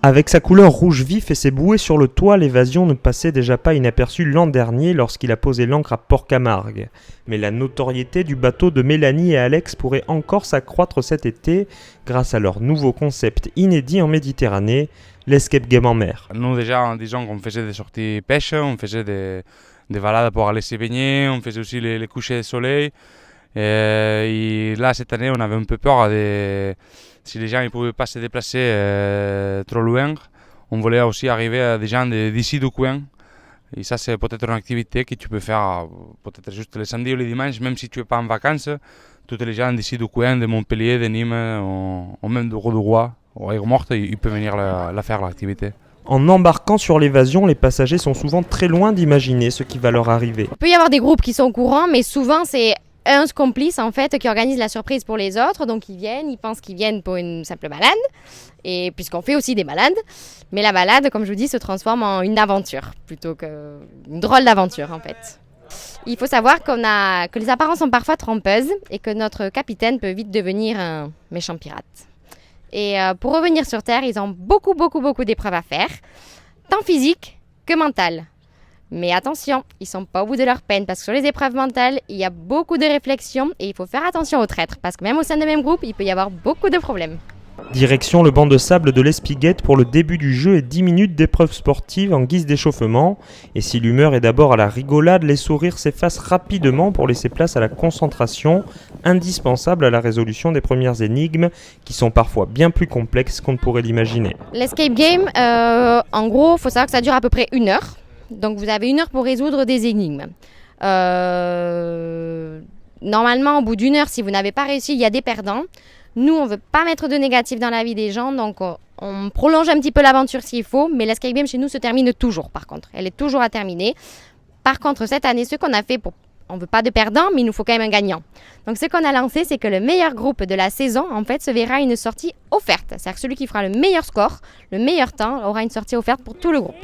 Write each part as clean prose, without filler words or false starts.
Avec sa couleur rouge vif et ses bouées sur le toit, l'Évasion ne passait déjà pas inaperçue l'an dernier lorsqu'il a posé l'ancre à Port-Camargue. Mais la notoriété du bateau de Mélanie et Alex pourrait encore s'accroître cet été grâce à leur nouveau concept inédit en Méditerranée, l'escape game en mer. Nous déjà, disons qu'on faisait des sorties pêche, on faisait des balades pour aller se baigner, on faisait aussi les couchers de soleil. Et là, cette année, on avait un peu peur si les gens ne pouvaient pas se déplacer trop loin. On voulait aussi arriver à des gens d'ici du coin. Et ça, c'est peut-être une activité que tu peux faire peut-être juste les samedis ou les dimanches, même si tu n'es pas en vacances. Tous les gens d'ici du coin, de Montpellier, de Nîmes, ou même de Rodouroi, ou Aigues-Mortes, ils peuvent venir la faire, l'activité. En embarquant sur l'Évasion, les passagers sont souvent très loin d'imaginer ce qui va leur arriver. Il peut y avoir des groupes qui sont au courant, mais souvent c'est un complice en fait qui organise la surprise pour les autres. Donc ils pensent qu'ils viennent pour une simple balade, et puisqu'on fait aussi des balades. Mais la balade, comme je vous dis, se transforme en une aventure, plutôt qu'une drôle d'aventure en fait. Il faut savoir que les apparences sont parfois trompeuses et que notre capitaine peut vite devenir un méchant pirate. Et pour revenir sur Terre, ils ont beaucoup d'épreuves à faire, tant physiques que mentales. Mais attention, ils ne sont pas au bout de leur peine, parce que sur les épreuves mentales, il y a beaucoup de réflexions et il faut faire attention aux traîtres, parce que même au sein du même groupe, il peut y avoir beaucoup de problèmes. Direction le banc de sable de l'Espiguette pour le début du jeu et 10 minutes d'épreuves sportives en guise d'échauffement. Et si l'humeur est d'abord à la rigolade, les sourires s'effacent rapidement pour laisser place à la concentration, indispensable à la résolution des premières énigmes, qui sont parfois bien plus complexes qu'on ne pourrait l'imaginer. L'escape game, en gros, il faut savoir que ça dure à peu près 1 heure. Donc vous avez 1 heure pour résoudre des énigmes. Normalement, au bout d'1 heure, si vous n'avez pas réussi, il y a des perdants. Nous, on ne veut pas mettre de négatif dans la vie des gens, donc on prolonge un petit peu l'aventure s'il faut, mais l'escape game chez nous se termine toujours par contre. Elle est toujours à terminer. Par contre, cette année, ce qu'on a fait, on ne veut pas de perdants, mais il nous faut quand même un gagnant. Donc ce qu'on a lancé, c'est que le meilleur groupe de la saison, en fait, se verra une sortie offerte. C'est-à-dire que celui qui fera le meilleur score, le meilleur temps, aura une sortie offerte pour tout le groupe.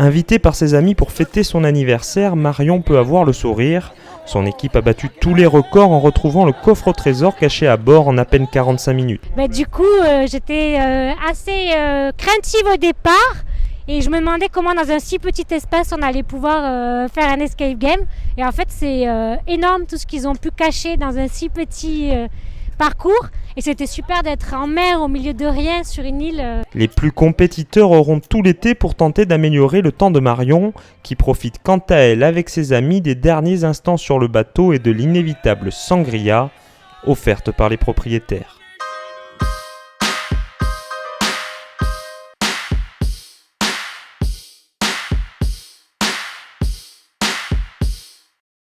Invité par ses amis pour fêter son anniversaire, Marion peut avoir le sourire. Son équipe a battu tous les records en retrouvant le coffre au trésor caché à bord en à peine 45 minutes. Du coup, j'étais assez craintive au départ et je me demandais comment dans un si petit espace on allait pouvoir faire un escape game. Et en fait, c'est énorme tout ce qu'ils ont pu cacher dans un si petit parcours. Et c'était super d'être en mer au milieu de rien sur une île. Les plus compétiteurs auront tout l'été pour tenter d'améliorer le temps de Marion, qui profite quant à elle avec ses amis des derniers instants sur le bateau et de l'inévitable sangria offerte par les propriétaires.